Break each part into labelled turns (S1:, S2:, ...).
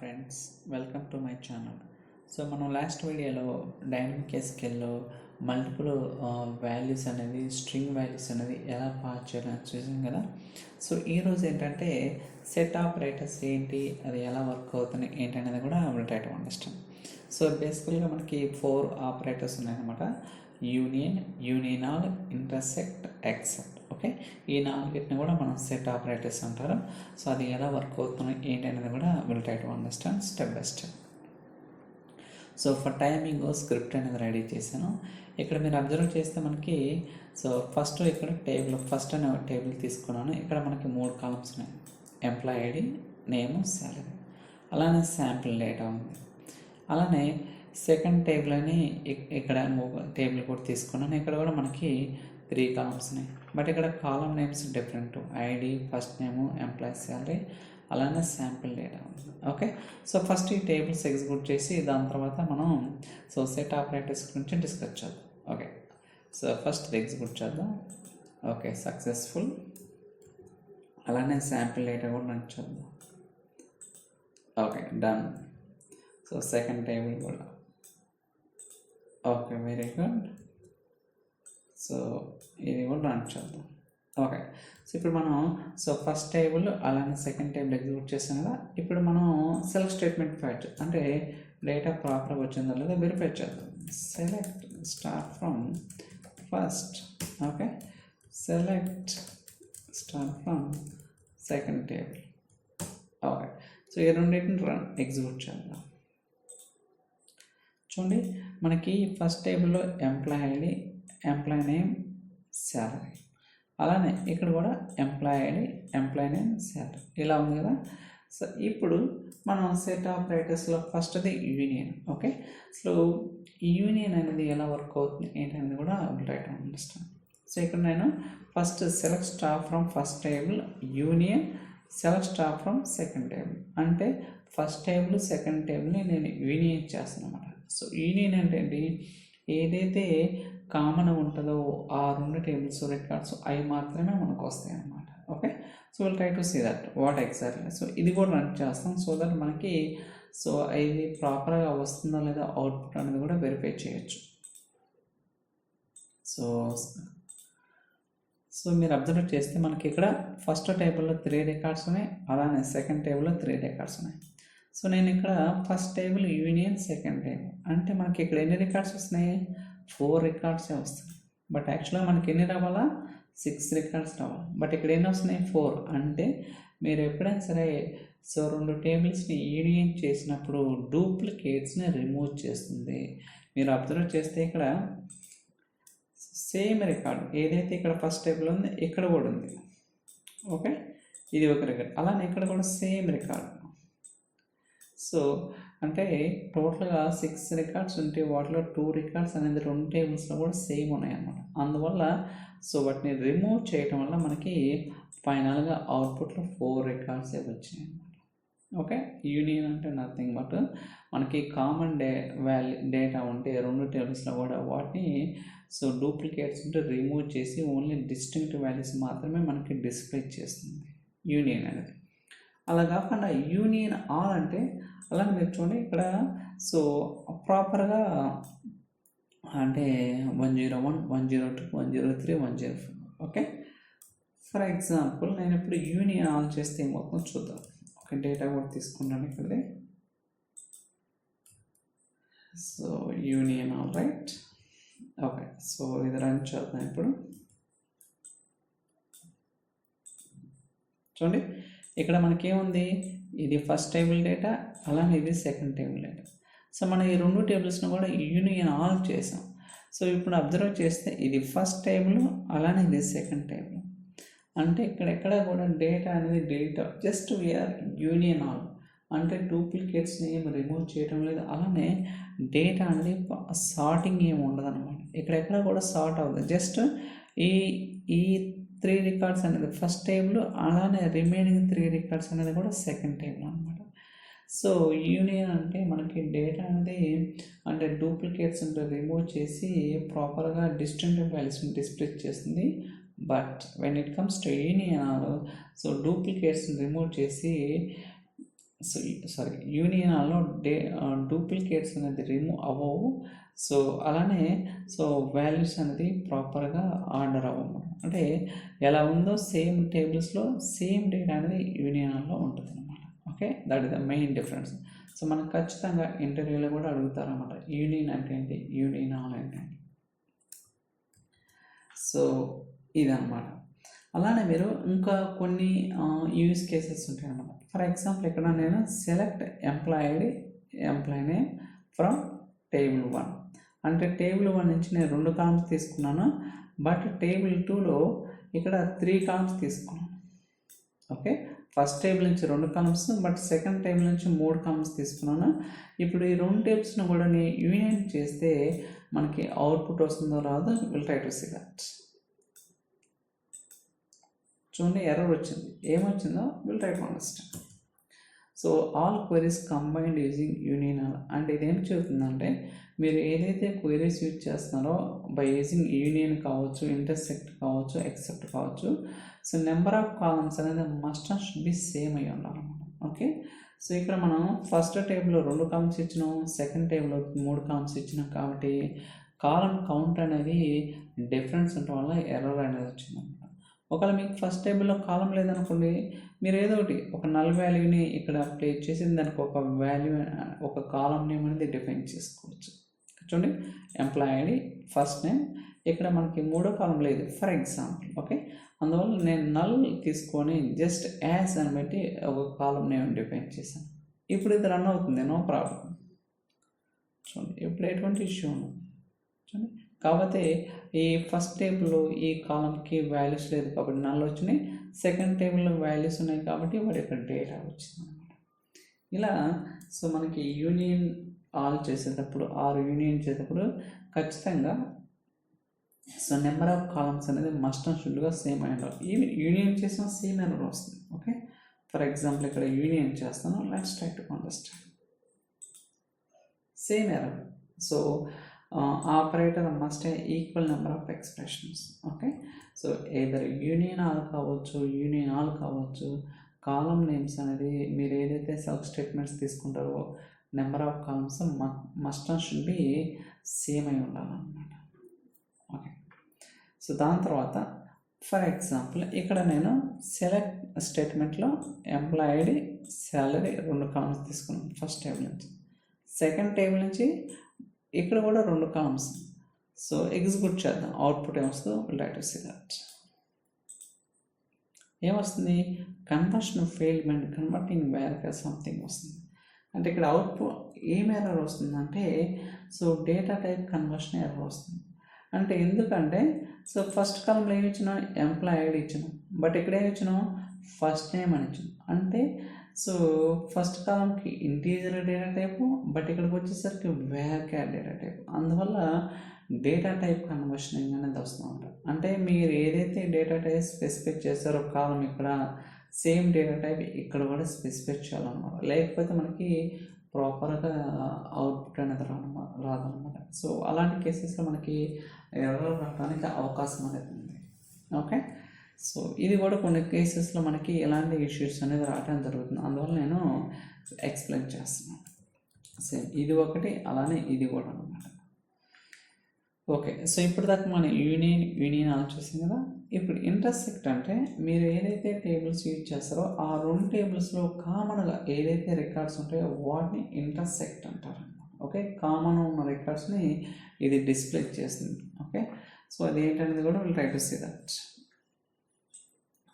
S1: Friends, welcome to my channel. So మనం last వీడియోలో dynamic ఎస్కేల్లో multiple values అనేది string values అనేది ఎలా పాస్ చేయాలని చూసాం కదా. సో ఈరోజు ఏంటంటే సెట్ ఆపరేటర్స్ ఏంటి, అది ఎలా వర్క్ అవుతుంది ఏంటి అనేది కూడా will try to understand. So బేసికల్గా మనకి 4 ఆపరేటర్స్ ఉన్నాయన్నమాట. Union, union all, intersect, except. Okay, ఈ 4ని కూడా మనం సెట్ ఆపరేటర్స్ అంటారు. సో అది ఎలా వర్క్ అవుతుంది ఏంటి అనేది కూడా will try to understand step by step. So for timing script అనేది రెడీ చేశాను. ఇక్కడ మీరు అబ్జర్వ్ చేస్తే మనకి సో ఫస్ట్ ఇక్కడ టేబుల్ ఫస్ట్ అనే టేబుల్ తీసుకున్నాను. ఇక్కడ మనకి 3 కాలమ్స్ ఉన్నాయి. ఎంప్లాయ్ ఐడి, నేమ్, శాలరీ, అలానే శాంపిల్ డేటా ఉంది. అలానే సెకండ్ టేబుల్ అని ఇక్కడ టేబుల్ కూడా తీసుకున్నాను. ఇక్కడ కూడా మనకి 3 కాలమ్స్ ఉన్నాయి. బట్ ఇక్కడ column names different. ID, first name, employee salary, అలానే శాంపిల్ డేటా ఉంది. ఓకే, సో ఫస్ట్ ఈ టేబుల్స్ ఎగ్జిక్యూట్ చేసి దాని తర్వాత మనం సో సెట్ ఆపరేటర్స్ గురించి డిస్కస్ చేద్దాం. ఓకే, సో ఫస్ట్ ఎగ్జిక్యూట్ చేద్దాం. Okay, successful. అలానే శాంపిల్ డేటా కూడా రన్ చేద్దాం. Okay, done. So second table కూడా ఓకే, వెరీ గుడ్. సో ఇది కూడా రన్ చేద్దాం. ఓకే, సో ఇప్పుడు మనం సో ఫస్ట్ టేబుల్ అలానే సెకండ్ టేబుల్ ఎగ్జిక్యూట్ చేసాం కదా. ఇప్పుడు మనం సెలెక్ట్ స్టేట్మెంట్ ఫ్యాక్ట్ అంటే డేటా ప్రాపర్గా వచ్చిందో లేదో వెరిఫై చేద్దాం. Select start from first. Okay, select start from second table. Okay, so ఈ రెండింటిని రన్ ఎగ్జిక్యూట్ చేద్దాం. చూడండి, మనకి ఫస్ట్ టేబుల్లో employee ID, employee name, salary, అలానే ఇక్కడ కూడా employee ID, employee name, salary ఇలా ఉంది కదా. సో ఇప్పుడు మనం సెట్ ఆపరేటర్స్లో ఫస్ట్ది యూనియన్. ఓకే, సో ఈ యూనియన్ అనేది ఎలా వర్క్ అవుతుంది ఏంటనేది కూడా రైట్ అండర్స్టాండ్. సో ఇక్కడ నేను first select star from first table union select star from second table అంటే ఫస్ట్ టేబుల్ సెకండ్ టేబుల్ని నేను యూనియన్ చేస్తాను అన్నమాట. సో యూనియన్ అంటే ఏంటి, ఏదైతే కామన్ ఉంటుందో ఆ 2 టేబుల్స్ రికార్డ్స్ అవి మాత్రమే మనకు వస్తాయి అన్నమాట. Okay, so will try to see that what exactly. So ఇది కూడా రన్ చేస్తాం సో దట్ మనకి సో ఇది ప్రాపర్గా వస్తుందో లేదా అవుట్పుట్ అనేది కూడా వెరిఫై చేయొచ్చు. సో మీరు అబ్జర్వ్ చేస్తే మనకి ఇక్కడ ఫస్ట్ టేబుల్లో 3 రికార్డ్స్ ఉన్నాయి, అలానే సెకండ్ టేబుల్లో 3 రికార్డ్స్ ఉన్నాయి. సో నేను ఇక్కడ first table union second table అంటే మనకి ఇక్కడ ఎన్ని రికార్డ్స్ వస్తున్నాయి, 4 రికార్డ్సే వస్తాయి. బట్ యాక్చువల్గా మనకి ఎన్ని రావాలా, 6 రికార్డ్స్ రావాలి. బట్ ఇక్కడ ఎన్ని వస్తున్నాయి, 4. అంటే మీరు ఎప్పుడైనా సరే సో 2 టేబుల్స్ని యూనియన్ చేసినప్పుడు డూప్లికేట్స్ని రిమూవ్ చేస్తుంది. మీరు అబ్జర్వ్ చేస్తే ఇక్కడ సేమ్ రికార్డ్ ఏదైతే ఇక్కడ ఫస్ట్ టేబుల్ ఉంది ఇక్కడ కూడా ఉంది. ఓకే, ఇది ఒక రికార్డ్, అలానే ఇక్కడ కూడా సేమ్ రికార్డ్. సో అంటే టోటల్గా 6 రికార్డ్స్ ఉంటే వాటిలో 2 రికార్డ్స్ అనేది 2 టేబుల్స్లో కూడా సేమ్ ఉన్నాయి అన్నమాట. అందువల్ల సో వాటిని రిమూవ్ చేయటం వల్ల మనకి ఫైనల్గా అవుట్పుట్లో 4 రికార్డ్సే వచ్చినాయి అన్నమాట. ఓకే, యూనియన్ అంటే నథింగ్ బట్ మనకి కామన్ డేటా ఉంటే 2 టేబుల్స్లో కూడా వాటిని సో డూప్లికేట్స్ ఉంటే రిమూవ్ చేసి ఓన్లీ డిస్టింక్ట్ వాల్యూస్ మాత్రమే మనకి డిస్ప్లే చేస్తుంది యూనియన్ అనేది. అలా కాకుండా యూనియన్ ఆల్ అంటే అలానే మీరు చూడండి ఇక్కడ సో ప్రాపర్గా అంటే 101, 102, 103, 104. ఓకే, ఫర్ ఎగ్జాంపుల్ నేను ఇప్పుడు యూనియన్ ఆల్ చేస్తే మొత్తం చూద్దాం. ఒక డేటా కూడా తీసుకుంటాను ఇక్కడది. So union all right. Okay, so ఇది రన్ చేద్దాం. ఇప్పుడు చూడండి ఇక్కడ మనకేముంది, ఇది ఫస్ట్ టేబుల్ డేటా, అలానే ఇది సెకండ్ టేబుల్ డేటా. సో మనం ఈ 2 టేబుల్స్ని కూడా యూనియన్ ఆల్ చేసాం. సో ఇప్పుడు అబ్జర్వ్ చేస్తే ఇది ఫస్ట్ టేబుల్, అలానే ఇది సెకండ్ టేబుల్. అంటే ఇక్కడెక్కడ కూడా డేటా అనేది delete just we are union all అంటే డూప్లికేట్స్ని ఏమి రిమూవ్ చేయడం లేదు. అలానే డేటా అనేది సార్టింగ్ ఏమి ఉండదు అనమాట. ఇక్కడెక్కడ కూడా సార్ట్ అవుతుంది. జస్ట్ ఈ 3 రికార్డ్స్ అనేది ఫస్ట్ టేబుల్, అలానే రిమైనింగ్ 3 రికార్డ్స్ అనేది కూడా సెకండ్ టేబుల్ అనమాట. సో యూనియన్ అంటే మనకి డేటా అనేది అంటే డూప్లికేట్స్ అంటే రిమూవ్ చేసి ప్రాపర్గా డిస్టింక్టివ్ వాల్యూస్ని డిస్ప్లే చేస్తుంది. But when it comes to union so డూప్లికేట్స్ని రిమూవ్ చేసి సో యూనియన్లో డూప్లికేట్స్ అనేది రిమూవ్ అవ్వవు. సో అలానే వాల్యూస్ అనేది ప్రాపర్గా ఆర్డర్ అవ్వము. అంటే ఎలా ఉందో సేమ్ టేబుల్స్లో సేమ్ డేటా అనేది యూనియన్లో ఉంటుంది అనమాట. Okay, that is the main difference. So మనకు ఖచ్చితంగా ఇంటర్వ్యూలో కూడా అడుగుతారన్నమాట, యూనియన్ అంటే ఏంటి, యూనియన్ ఆల్ అంటే ఏంటి. సో ఇదన్నమాట. అలానే మీరు ఇంకా కొన్ని యూజ్ కేసెస్ ఉంటాయి అన్నమాట. ఫర్ ఎగ్జాంపుల్ ఇక్కడ నేను select employee name from table 1 అంటే టేబుల్ 1 నుంచి నేను 2 కాలమ్స్ తీసుకున్నాను, బట్ టేబుల్ 2లో ఇక్కడ 3 కాలమ్స్ తీసుకున్నాను. ఓకే, ఫస్ట్ టేబుల్ నుంచి 2 కాలమ్స్, బట్ సెకండ్ టేబుల్ నుంచి 3 కాలమ్స్ తీసుకున్నాను. ఇప్పుడు ఈ 2 టేబుల్స్ను కూడా నేను యూనియన్ చేస్తే మనకి అవుట్పుట్ వస్తుందో రాదో, will try to see that. చూడండి, ఎర్రర్ వచ్చింది. ఏమొచ్చిందో will try to understand. So all queries combined using union all అంటే ఇదేం చెబుతుందంటే, మీరు ఏదైతే క్వెరీస్ యూజ్ చేస్తున్నారో బై యూజింగ్ యూనియన్ కావచ్చు, ఇంటర్సెక్ట్ కావచ్చు, ఎక్సెప్ట్ కావచ్చు, సో నెంబర్ ఆఫ్ కాలమ్స్ అనేది must and should be same అయ్యి ఉండాలన్నమాట. ఓకే, సో ఇక్కడ మనం ఫస్ట్ టేబుల్లో 2 కాలమ్స్ ఇచ్చినాం, సెకండ్ టేబుల్లో 3 కాలమ్స్ ఇచ్చినాం, కాబట్టి కాలం కౌంట్ అనేది డిఫరెన్స్ ఉండటం వల్ల ఎర్రర్ అనేది వచ్చిందన్నమాట. ఒకవేళ మీకు ఫస్ట్ టేబుల్లో కాలం లేదనుకోండి, మీరు ఏదో ఒకటి ఒక నల్ వాల్యూని ఇక్కడ ప్లేస్ చేసి దానికి ఒక వాల్యూ, ఒక కాలం నేమ్ అనేది డిఫైన్ చేసుకోవచ్చు. చూడండి, ఎంప్లాయీ ఐడి, ఫస్ట్ నేమ్, ఇక్కడ మనకి 3వ కాలం లేదు ఫర్ ఎగ్జాంపుల్. ఓకే, అందువల్ల నేను నల్ తీసుకొని జస్ట్ యాజ్ అని బట్టి ఒక కాలం నేమ్ డిఫైన్ చేశాను. ఇప్పుడు ఇది రన్ అవుతుంది, నో ప్రాబ్లం. చూడండి, ఇప్పుడు ఎటువంటి ఇష్యూ ఉండదు. చూడండి, కాకపోతే ఈ ఫస్ట్ టేబుల్లో ఈ కాలంకి వాల్యూస్ లేదు కాబట్టి నల్ వచ్చినాయి, సెకండ్ టేబుల్లో వాల్యూస్ ఉన్నాయి కాబట్టి వాడి యొక్క డేటా వచ్చింది అనమాట. ఇలా సో మనకి యూనియన్ ఆల్ చేసేటప్పుడు యూనియన్ చేసేటప్పుడు ఖచ్చితంగా సో నెంబర్ ఆఫ్ కాలమ్స్ అనేది మస్ట్ అండ్ షుడ్గా సేమ్ అయి ఉండాలి. ఈవెన్ యూనియన్ చేసిన సేమ్ ఎర్రర్ వస్తుంది. ఓకే, ఫర్ ఎగ్జాంపుల్ ఇక్కడ యూనియన్ చేస్తాను, let's try to understand. Same error. So operator must equal number of expressions. Okay, so either union all కావచ్చు, కాలం names అనేది మీరు ఏదైతే సెల్ఫ్ స్టేట్మెంట్స్ తీసుకుంటారో number of columns must and should be same అయి ఉండాలన్నమాట. Okay, so దాని తర్వాత for example ఇక్కడ నేను సెలెక్ట్ స్టేట్మెంట్లో ఎంప్లాయీ ఐడి, శాలరీ 2 కాలమ్స్ తీసుకున్నాను ఫస్ట్ టేబుల్ నుంచి, సెకండ్ టేబుల్ నుంచి ఇక్కడ కూడా 2 కాలమ్స్. సో ఎగ్జిక్యూట్ చేద్దాం, అవుట్పుట్ ఏమొస్తుందో ట్రై టు సీ దట్. ఏమొస్తుంది, conversion failed when converting where something వస్తుంది. అంటే ఇక్కడ అవుట్పుట్ ఏం ఎర్రర్ వస్తుందంటే, so data type conversion error వస్తుంది. అంటే ఎందుకంటే సో ఫస్ట్ కాలంలో ఏమి ఇచ్చినాం, ఎంప్లాయీ ఐడి ఇచ్చినాం, బట్ ఇక్కడ ఏమి ఇచ్చినాం, ఫస్ట్ నేమ్ అని ఇచ్చినాం. అంటే సో ఫస్ట్ కాలంకి ఇంటీజర్ డేటా టైపు, బట్ ఇక్కడికి వచ్చేసరికి వేర్క్యార్ డేటా టైప్. అందువల్ల డేటా టైప్ కన్వర్షనింగ్ అనేది వస్తూ ఉంటుంది. అంటే మీరు ఏదైతే డేటా టైప్ స్పెసిఫై చేస్తారో కాలం ఇక్కడ సేమ్ డేటా టైప్ ఇక్కడ కూడా స్పెసిఫై చేయాలన్నమాట. లేకపోతే మనకి ప్రాపర్గా అవుట్పుట్ అనేది రాదన్నమాట. సో అలాంటి కేసెస్లో మనకి ఎర్రర్ రావడానికి అవకాశం అనేది ఉంది. ఓకే, సో ఇది కూడా కొన్ని కేసెస్లో మనకి ఎలాంటి ఇష్యూస్ అనేది రావడం జరుగుతుంది. అందువల్ల నేను ఎక్స్ప్లెయిన్ చేస్తున్నాను. సేమ్ ఇది ఒకటి, అలానే ఇది కూడా అనమాట. ఓకే, సో ఇప్పుడు దాకా మనం యూనియన్ ఆలోచిస్తాం కదా. ఇప్పుడు ఇంటర్సెక్ట్ అంటే మీరు ఏదైతే టేబుల్స్ యూజ్ చేస్తారో ఆ 2 టేబుల్స్లో కామన్గా ఏదైతే రికార్డ్స్ ఉంటాయో వాటిని ఇంటర్సెక్ట్ అంటారు. ఓకే, కామన్ ఉన్న రికార్డ్స్ని ఇది డిస్ప్లే చేస్తుంది. ఓకే, సో అది ఏంటనేది కూడా will try to see that.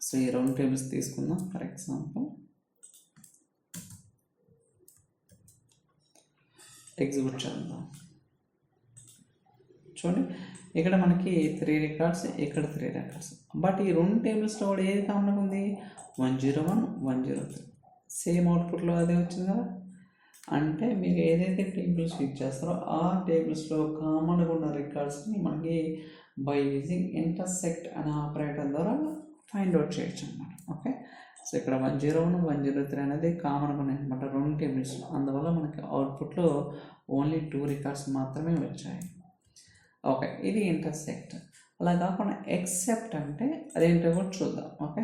S1: So ఈ 2 టేబుల్స్ తీసుకుందాం. ఫర్ ఎగ్జాంపుల్ ఎగ్జిక్యూట్ చేద్దాం. చూడండి, ఇక్కడ మనకి 3 రికార్డ్స్, ఇక్కడ 3 రికార్డ్స్, బట్ ఈ 2 టేబుల్స్లో కూడా ఏది కామన్గా ఉంది, 101, 103 సేమ్ అవుట్పుట్లో అదే వచ్చింది కదా. అంటే మీరు ఏదైతే టేబుల్స్ యూజ్ చేస్తారో ఆ టేబుల్స్లో కామన్గా ఉన్న రికార్డ్స్ని మనకి బై యూజింగ్ ఇంటర్సెక్ట్ అనే ఆపరేటర్ ద్వారా ఫైండ్ అవుట్ చేయొచ్చు అనమాట. ఓకే, సో ఇక్కడ 101, 103 అనేది కామన్గా ఉన్నాయి అనమాట 2 టేబుల్స్లో. అందువల్ల మనకి అవుట్పుట్లో ఓన్లీ 2 రికార్డ్స్ మాత్రమే వచ్చాయి. ఓకే, ఇది ఇంటర్సెక్ట్. అలా కాకుండా ఎక్సెప్ట్ అంటే అదేంటో కూడా చూద్దాం. Okay,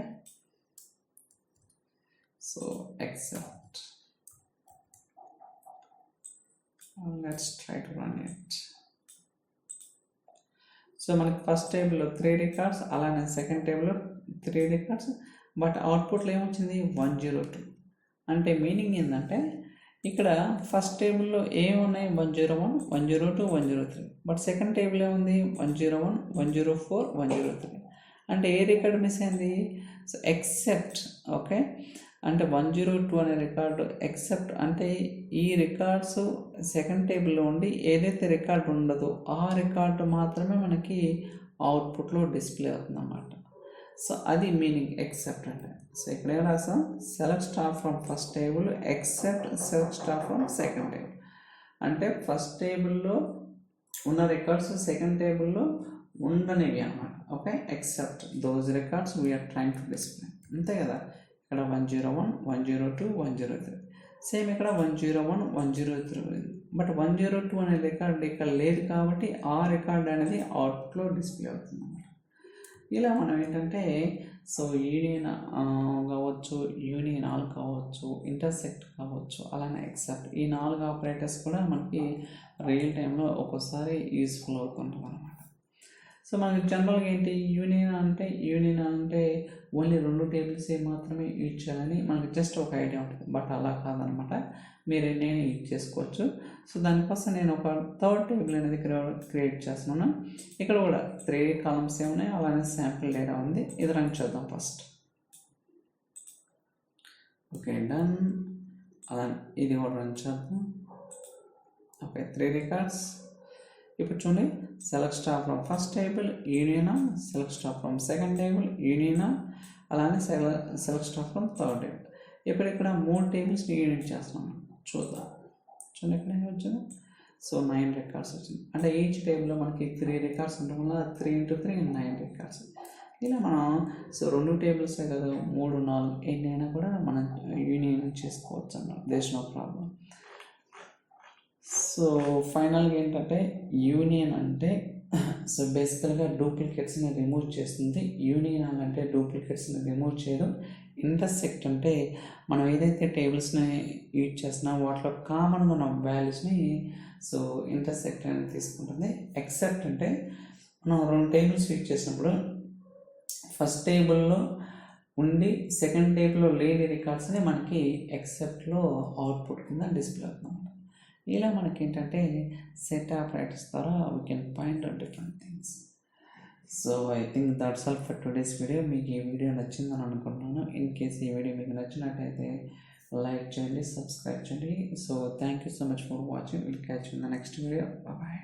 S1: so except Let's try to run it. So మనకి ఫస్ట్ టేబుల్లో 3 రికార్డ్స్, అలానే సెకండ్ టేబుల్లో 3 రికార్డ్స్, బట్ అవుట్పుట్లో ఏమొచ్చింది 102. అంటే మీనింగ్ ఏంటంటే ఇక్కడ ఫస్ట్ టేబుల్లో ఏమున్నాయి 101, 102, 103, బట్ సెకండ్ టేబుల్ ఏముంది 101, 104, 103. అంటే ఏ రికార్డు మిస్ అయింది? సో ఎక్సెప్ట్, ఓకే, అంటే 102 అనే రికార్డు ఎక్సెప్ట్ అంటే ఈ రికార్డ్స్ సెకండ్ టేబుల్లో ఉండి ఏదైతే రికార్డు ఉండదో ఆ రికార్డు మాత్రమే మనకి అవుట్పుట్లో డిస్ప్లే అవుతుంది అన్నమాట. సో అది మీనింగ్ ఎక్సెప్ట్ అంటే. సో ఇక్కడ ఏం రాసాం? Select star from first table except select star from second table. అంటే ఫస్ట్ టేబుల్లో ఉన్న రికార్డ్స్ సెకండ్ టేబుల్లో ఉండనివి అన్నమాట. Okay, except those records we are trying to display. అంతే కదా. ఇక్కడ 101, 102, 103. సేమ్ ఇక్కడ 101, 103. బట్ 102 అనే రికార్డ్ ఇక్కడ లేదు కాబట్టి ఆ రికార్డ్ అనేది అవుట్పుట్లో డిస్ప్లే అవుతుంది అన్నమాట. ఇలా మనం ఏంటంటే సో యూనియన్ కావచ్చు, యూనియన్ ఆల్ కావచ్చు, ఇంటర్సెక్ట్ కావచ్చు, అలానే ఎక్సెప్ట్, ఈ 4 ఆపరేటర్స్ కూడా మనకి రియల్ టైంలో ఒక్కోసారి యూస్ఫుల్ అవుతుంటాం అనమాట. సో మనకి జనరల్గా ఏంటి యూనియన్ అంటే ఓన్లీ 2 టేబుల్స్ మాత్రమే యూజ్ చేయాలని మనకి జస్ట్ ఒక ఐడియా ఉంటుంది. బట్ అలా కాదనమాట, మీరు ఎన్నైనా యూజ్ చేసుకోవచ్చు. సో దానికోసం నేను ఒక థర్డ్ టేబుల్ అనేది క్రియేట్ చేస్తున్నాను. ఇక్కడ కూడా 3 కాలమ్స్ ఉన్నాయి, అలానే శాంపిల్ డేటా ఉంది. ఇది రన్ చేద్దాం ఫస్ట్. Okay, done. అలా ఇది కూడా రన్ చేద్దాం. Okay, 3 records. ఇప్పుడు చూడండి, select star from first table union, select star from second table union, అలానే select star from third table. ఇప్పుడు ఇక్కడ 3 టేబుల్స్ని యూనిట్ చేస్తున్నాం. చూద్దాం. చూడండి ఇక్కడ ఏమి వచ్చింది? సో 9 రికార్డ్స్ వచ్చింది. అంటే ఈచ్ టేబుల్లో మనకి 3 రికార్డ్స్ ఉండడం వల్ల 3 × 3 9 రికార్డ్స్. ఇలా మనం సో 2 టేబుల్సే కదా, 3, 4 ఎన్నైనా కూడా మనం యూనియన్ చేసుకోవచ్చు అన్నమాట. There is no problem. So ఫైనల్గా ఏంటంటే యూనియన్ అంటే సో బేసికల్గా డూప్లికేట్స్ని రిమూవ్ చేస్తుంది. యూనియన్ అంటే డూప్లికేట్స్ని రిమూవ్ చేయడం. ఇంటర్సెక్ట్ అంటే మనం ఏదైతే టేబుల్స్ని యూజ్ చేస్తున్నామో వాటిలో కామన్గా ఉన్న వాల్యూస్ని సో ఇంటర్సెక్ట్ అనేది తీసుకుంటుంది. ఎక్సెప్ట్ అంటే మనం 2 టేబుల్స్ యూజ్ చేసినప్పుడు ఫస్ట్ టేబుల్లో ఉండి సెకండ్ టేబుల్లో లేని రికార్డ్స్ని మనకి ఎక్సెప్ట్లో అవుట్పుట్ కింద డిస్ప్లే అవుతుంది. ఇలా మనకి ఏంటంటే సెట్ ఆపరేటర్స్ ద్వారా we can find out different things. So I think that's all for today's video. మీకు ఈ వీడియో నచ్చిందని అనుకుంటున్నాను. ఇన్ కేస్ ఈ వీడియో మీకు నచ్చినట్టయితే లైక్ చేయండి, సబ్స్క్రైబ్ చేయండి. So thank you so much for watching. Will catch in the next video. Bye.